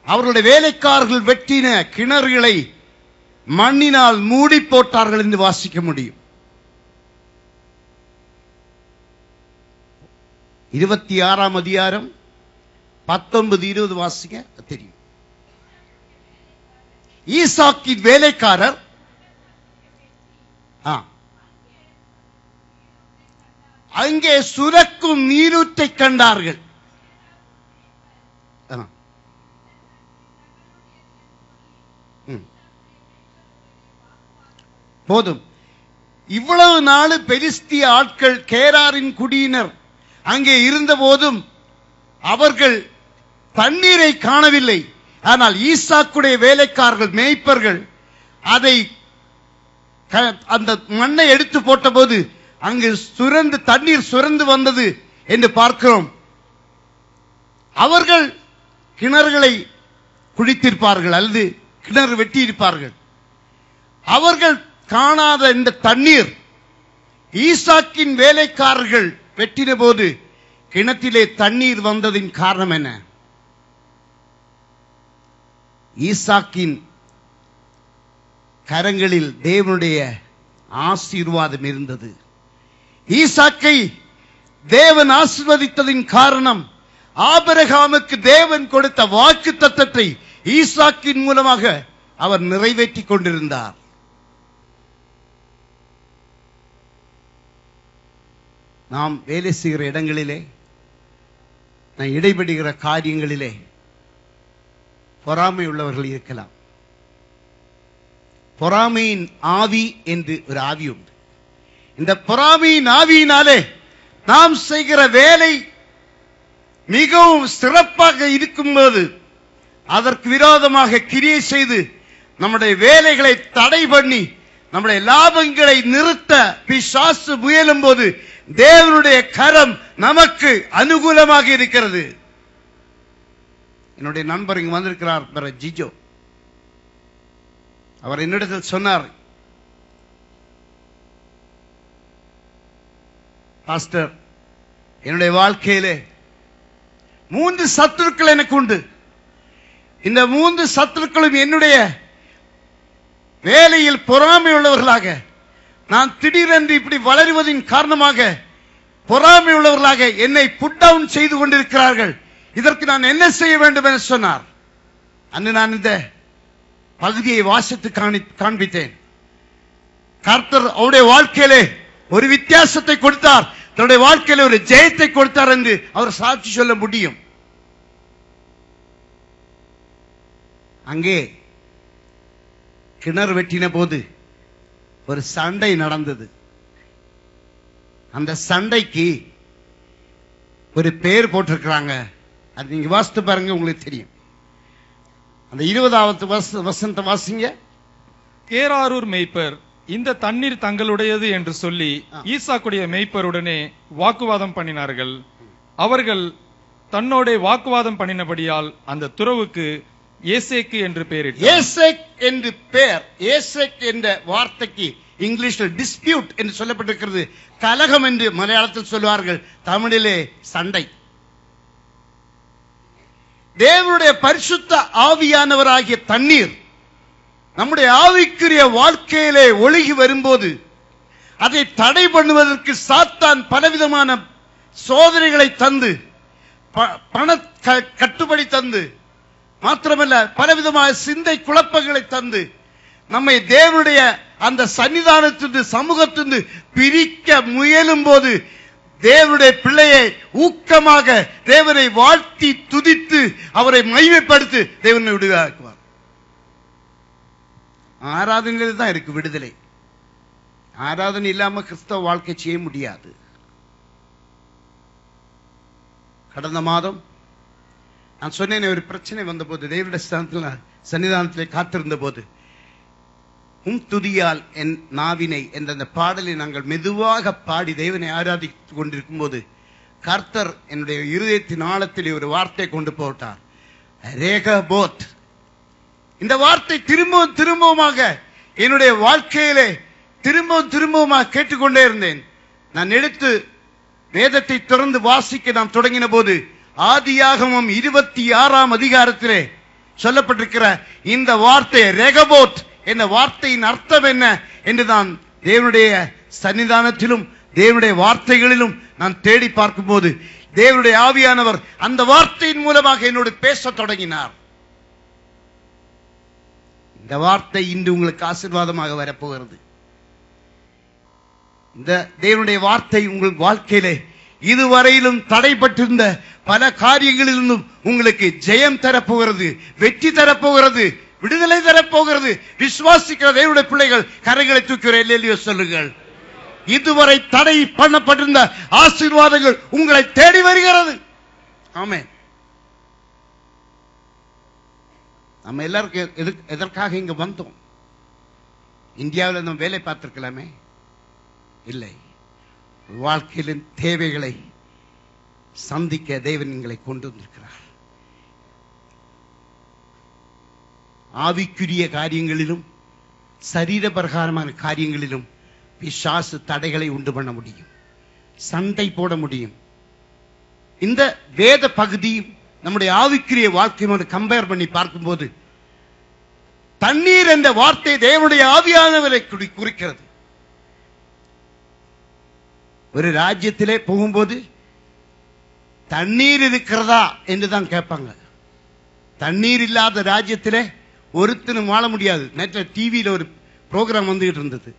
அவர்களுடைய வேலைக்காரர்கள் வெட்டின கிணறுகளை மண்ணினால் மூடி போட்டார்கள் என்று வாசிக்க முடியும். 26ஆம் அதிகாரம் 19-20 வாசிக்க தெரியும். ஈசாக்கின் வேலைக்காரர் அங்கே சுரக்கும் நீரூற்றை கண்டார்கள். போதும். இவ்வளவு நாள் பெலிஸ்திய ஆட்கள் கேராரின் குடியினர் அங்கே இருந்த போதும் அவர்கள் தண்ணீரை காணவில்லை. ஆனால் ஈசாக்குடைய வேலைக்காரர்கள் மேய்ப்பர்கள் அதை அந்த மண்ணை எடுத்து போட்ட போது அங்கு தண்ணீர் சுரந்து வந்தது என்று பார்க்கிறோம். அவர்கள் கிணறுகளை குடித்திருப்பார்கள் அல்லது கிணறு வெட்டியிருப்பார்கள். அவர்கள் காணாத இந்த தண்ணீர் ஈசாக்கின் வேலைக்காரர்கள் வெட்டின போது கிணற்றிலே தண்ணீர் வந்ததின் காரணம் என்ன? ஈசாக்கின் கரங்களில் தேவனுடைய ஆசீர்வாதம் இருந்தது. ஈசாக்கை தேவன் ஆசீர்வதித்ததின் காரணம் ஆபிரகாமுக்கு தேவன் கொடுத்த வாக்கு தத்தத்தை ஈசாக்கின் மூலமாக அவர் நிறைவேற்றிக் கொண்டிருந்தார். நாம் வேலை செய்கிற இடங்களிலே, நான் இடைபடுகிற காரியங்களிலே பொறாமை உள்ளவர்கள் இருக்கலாம். பொறாமையின் ஆவி என்று ஒரு ஆவி உண்டு. இந்த பொறாமையின் ஆவியினாலே நாம் செய்கிற வேலை மிகவும் சிறப்பாக இருக்கும்போது அதற்கு விரோதமாக கிரியை செய்து நம்முடைய வேலைகளை தடை பண்ணி நம்முடைய லாபங்களை நிறுத்த பிசாசு முயலும் போது தேவனுடைய கரம் நமக்கு அனுகூலமாக இருக்கிறது. என்னுடைய நண்பர் இங்கு வந்திருக்கிறார், ஜிஜோ. அவர் என்னிடத்தில் சொன்னார், பாஸ்டர், என்னுடைய வாழ்க்கையிலே 3 சத்துருக்கள் எனக்கு உண்டு. இந்த 3 சத்துருக்களும் என்னுடைய வேலையில் பொறாமை உள்ளவர்களாக, நான் திடீரென்று இப்படி வளருவதின் காரணமாக பொறாமை உள்ளவர்களாக என்னை புட் டவுன் செய்து கொண்டிருக்கிறார்கள். இதற்கு நான் என்ன செய்ய வேண்டும் என சொன்னார். அன்று நான் இந்த பகுதியை வாசித்து காண்பித்தேன். கர்த்தர் அவருடைய வாழ்க்கையிலே ஒரு வித்தியாசத்தை கொடுத்தார், தன்னுடைய வாழ்க்கையில ஒரு ஜெயத்தை கொடுத்தார் என்று அவர் சாட்சி சொல்ல முடியும். அங்கே கிணறு வெட்டின போது ஒரு சண்டை நடந்தது. அந்த சண்டைக்கு ஒரு பேர் போட்டிருக்கிறாங்க. அது நீங்க வாசித்து பாருங்க, உங்களுக்கு தெரியும். அந்த 20வது வசனத்தை வாசிங்க. கேராரூர் மேய்ப்பர் இந்த தண்ணீர் தங்களுடையது என்று சொல்லி ஈசாக்குடைய மேய்ப்பருடனே வாக்குவாதம் பண்ணினார்கள். அவர்கள் தன்னோட வாக்குவாதம் பண்ணினபடியால் அந்த துறவுக்கு ஏசேக்கு என்று பெயரிட்டார். ஏசேக் என்று பெயர். ஏசேக் என்ற வார்த்தைக்கு இங்கிலீஷில் டிஸ்பியூட் என்று சொல்லப்பட்டிருக்கிறது. கலகம் என்று மலையாளத்தில் சொல்வார்கள், தமிழிலே சண்டை. தேவனுடைய பரிசுத்த ஆவியானவராகிய தண்ணீர் நம்முடைய ஆவிக்குரிய வாழ்க்கையிலே ஒழுகி வரும்போது அதை தடை பண்ணுவதற்கு சாத்தான் பலவிதமான சோதனைகளை தந்து, பண கட்டுப்படி தந்து, மாத்திரமல்ல பலவிதமான சிந்தை குழப்பங்களை தந்து நம்மை தேவனுடைய அந்த சன்னிதானத்திலிருந்து சமூகத்திலிருந்து பிரிக்க முயலும் போது தேவனுடைய பிள்ளையை ஊக்கமாக தேவனை வாழ்த்தி துதித்து அவரை மகிமைப்படுத்தி தேவனை விடுதலையாக்குவார். ஆராதனையில் தான் இருக்கு விடுதலை. ஆராதனை இல்லாம கிறிஸ்தவ வாழ்க்கை செய்ய முடியாது. கடந்த மாதம் நான் சொன்னேன், ஒரு பிரச்சனை வந்த போது தேவனுடைய சன்னிதானத்திலே காத்திருந்த போது துதியால் என் நாவினை என்ற பாடலை நாங்கள் மெதுவாக பாடி தேவனை ஆராதித்துக் கொண்டிருக்கும் போது கர்த்தர் என்னுடைய இருதயத்தின் ஆழத்திலே ஒரு வார்த்தை கொண்டு போட்டார், ரேகபோத். இந்த வார்த்தை திரும்பவும் திரும்பவுமாக என்னுடைய வாழ்க்கையிலே திரும்பவுமாக கேட்டுக்கொண்டே இருந்தேன். நான் எடுத்து வேதத்தை திறந்து வாசிக்க நாம் தொடங்கின போது ஆதியாகமம் 26ஆம் அதிகாரத்திலே சொல்லப்பட்டிருக்கிற இந்த வார்த்தை ரெகபோத் என்ற வார்த்தையின் அர்த்தம் என்ன என்று நான் தேவனுடைய சன்னிதானத்திலும் தேவனுடைய வார்த்தைகளிலும் நான் தேடி பார்க்கும்போது தேவனுடைய ஆவியானவர் அந்த வார்த்தையின் மூலமாக என்னோடு பேசத் தொடங்கினார். இந்த வார்த்தை இன்று உங்களுக்கு ஆசீர்வாதமாக வரப்போகிறது. இந்த தேவனுடைய வார்த்தை உங்கள் வாழ்க்கையிலே இதுவரையிலும் தடைப்பட்டிருந்த பல காரியங்களிலிருந்தும் உங்களுக்கு ஜெயம் தரப்போகிறது, வெற்றி தரப்போகிறது, விடுதலை தரப்போகிறது. விசுவாசிக்கிற தேவனுடைய பிள்ளைகள் கரைகளை தூக்கிற அல்லேலூயா சொல்லுங்கள். இதுவரை தடை பண்ணப்பட்டிருந்த ஆசீர்வாதங்கள் உங்களை தேடி வருகிறது. ஆமென். நம்ம எல்லாருக்கும் எதற்காக இங்க வந்தோம்? இந்தியாவில் நம்ம வேலை பார்த்திருக்கலாமே? இல்லை. வாழ்க்கையின் தேவைகளை சந்திக்க தேவன் எங்களை கொண்டு வந்திருக்கிறார். ஆவிக்குரிய காரியங்களிலும் சரீர பிரகாரமான காரியங்களிலும் பிசாசு தடைகளை உண்டு பண்ண முடியும், சண்டை போட முடியும். இந்த வேத பகுதியும் நம்முடைய ஆவிக்குரிய வாழ்க்கையோடு கம்பேர் பண்ணி பார்க்கும்போது தண்ணீர் என்ற வார்த்தை தேவனுடைய ஆவியானவரை குறிக்கிறது. ஒரு ராஜ்யத்திலே போகும்போது தண்ணீர் இருக்கிறதா என்றுதான் கேட்பாங்க. தண்ணீர் இல்லாத ராஜ்யத்திலே ஒருத்தனும் வாழ முடியாது. நேற்று டிவியில ஒரு புரோகிராம் வந்துகிட்டு இருந்தது.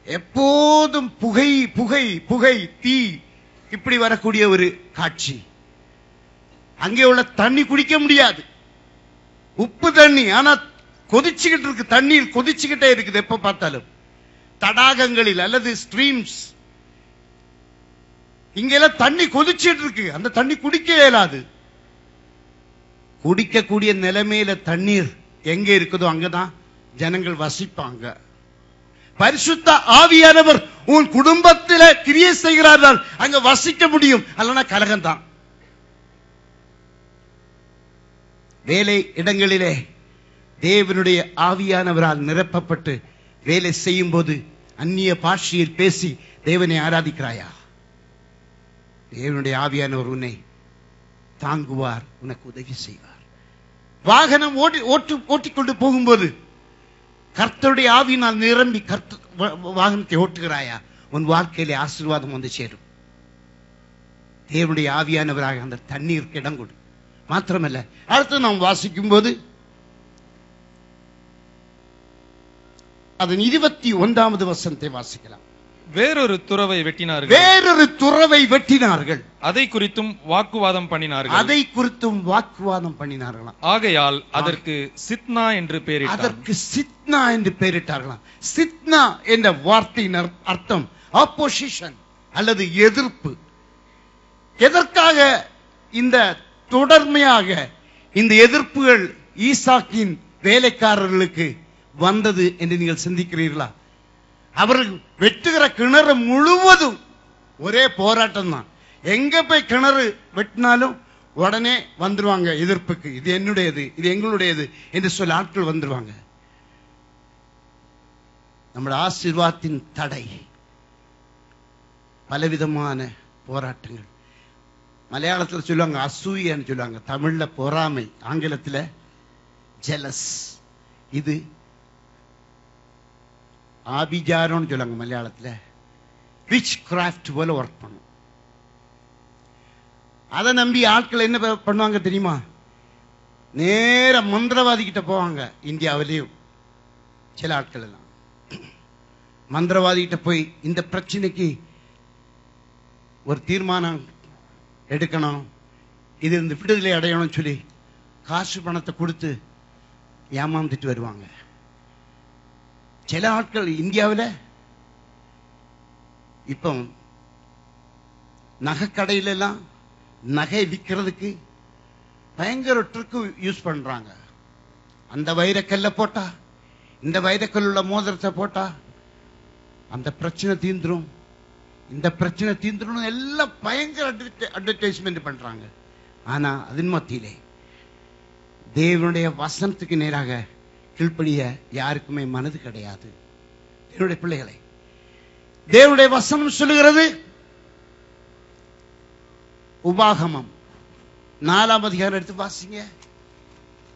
எப்போதும் புகை புகை புகை தீ இப்படி வரக்கூடிய ஒரு காட்சி. அங்கே உள்ள தண்ணி குடிக்க முடியாது, உப்பு தண்ணி. ஆனா கொதிச்சுக்கிட்டு இருக்கு, தண்ணீர் கொதிச்சுக்கிட்டே இருக்குது. எப்ப பார்த்தாலும் தடாகங்களில் அல்லது ஸ்ட்ரீம்ஸ் இங்கெல்லாம் தண்ணி கொதிச்சுட்டு இருக்கு. அந்த தண்ணி குடிக்க இயலாது. குடிக்கக்கூடிய நிலைமையில தண்ணீர் எங்க இருக்குதோ அங்கதான் ஜனங்கள் வசிப்பாங்க. பரிசுத்த ஆவியானவர் உன் குடும்பத்தில கிரியை செய்கிறார்கள், அங்க வசிக்க முடியும். அல்லனா கலகம்தான். வேலை இடங்களிலே தேவனுடைய ஆவியானவரால் நிரப்பப்பட்டு வேலை செய்யும் போது அந்நிய பாஷையில் பேசி தேவனை ஆராதிக்கிறாயா? தேவனுடைய ஆவியானவர் உன்னை தாங்குவார், உனக்கு உதவி செய்வார். வாகனம் ஓட்டிக்கொண்டு போகும்போது கர்த்தருடைய ஆவியினால் நிரம்பி வாகனத்தை ஓட்டுகிறாயா? உன் வாழ்க்கையிலே ஆசீர்வாதம் வந்து சேரும். தேவனுடைய ஆவியானவராக அந்த தண்ணீருக்கு இடம் கொடு. மாத்திரமல்ல, அடுத்து நாம் வாசிக்கும் போது அதன் 21வது வசனத்தை வாசிக்கலாம். வேறொரு துறவை வெட்டினார்கள், வேறொரு துறவை வெட்டினார்கள், அதை குறித்தும் வாக்குவாதம் பண்ணினார்கள், அதை குறித்தும் வாக்குவாதம் பண்ணினார்களாம். ஆகையால் அதற்கு சித்னா என்று பெயரிட்டார்கள். அதற்கு சித்னா என்று பெயரிட்டார்களாம். சித்னா என்ற வார்த்தையின் அர்த்தம் ஆப்போசிஷன் அல்லது எதிர்ப்பு. எதற்காக இந்த தொடர்மையாக இந்த எதிர்ப்புகள் ஈசாக்கின் வேலைக்காரர்களுக்கு வந்தது என்று நீங்கள் சிந்திக்கிறீர்களா? அவர்கள் வெட்டுகிற கிணறு முழுவதும் ஒரே போராட்டம் தான். எங்க போய் கிணறு வெட்டினாலும் உடனே வந்துருவாங்க எதிர்ப்புக்கு. இது என்னுடையது, இது எங்களுடையது என்று சொல்ல ஆட்கள் வந்துருவாங்க. நம்முடைய ஆசீர்வாதத்தின் தடை பலவிதமான போராட்டங்கள். மலையாளத்தில் சொல்லுவாங்க அசூயன்னு சொல்லுவாங்க, தமிழ்ல பொறாமை, ஆங்கிலத்தில் ஜெலஸ். இது ஆபிஜாரம் சொல்லுவாங்க மலையாளத்தில். விச் கிராஃப்ட் போல ஒர்க் பண்ணும். அதை நம்பி ஆட்கள் என்ன பண்ணுவாங்க தெரியுமா? நேர மந்திரவாதி கிட்ட போவாங்க. இந்தியாவிலையும் சில ஆட்கள் எல்லாம் மந்திரவாதி கிட்ட போய் இந்த பிரச்சனைக்கு ஒரு தீர்மானம் எடுக்கணும், இது இந்த விடுதலை அடையணும்னு சொல்லி காசு பணத்தை கொடுத்து ஏமாந்துட்டு வருவாங்க. சில ஆட்கள் இந்தியாவில் இப்போ நகை கடையில எல்லாம் நகை விற்கிறதுக்கு பயங்கர ட்ரிக்கு யூஸ் பண்றாங்க. அந்த வைரக்கல்ல போட்டா, இந்த வைரக்கல் உள்ள மோதிரத்தை போட்டா அந்த பிரச்சனை தீந்துரும், இந்த பிரச்சனை தீந்துரும் எல்லாம் பயங்கர அட்வர்டைஸ்மெண்ட் பண்றாங்க. ஆனா அதன் மத்தியிலே தேவனுடைய வசனத்துக்கு நேராக கீழ்ப்படிய யாருக்குமே மனது கிடையாது. என்னுடைய பிள்ளைகளை, தேவனுடைய வசனம் சொல்லுகிறது, உபாகமம் 4ஆம் அதிகாரம் எடுத்து வாசிங்க.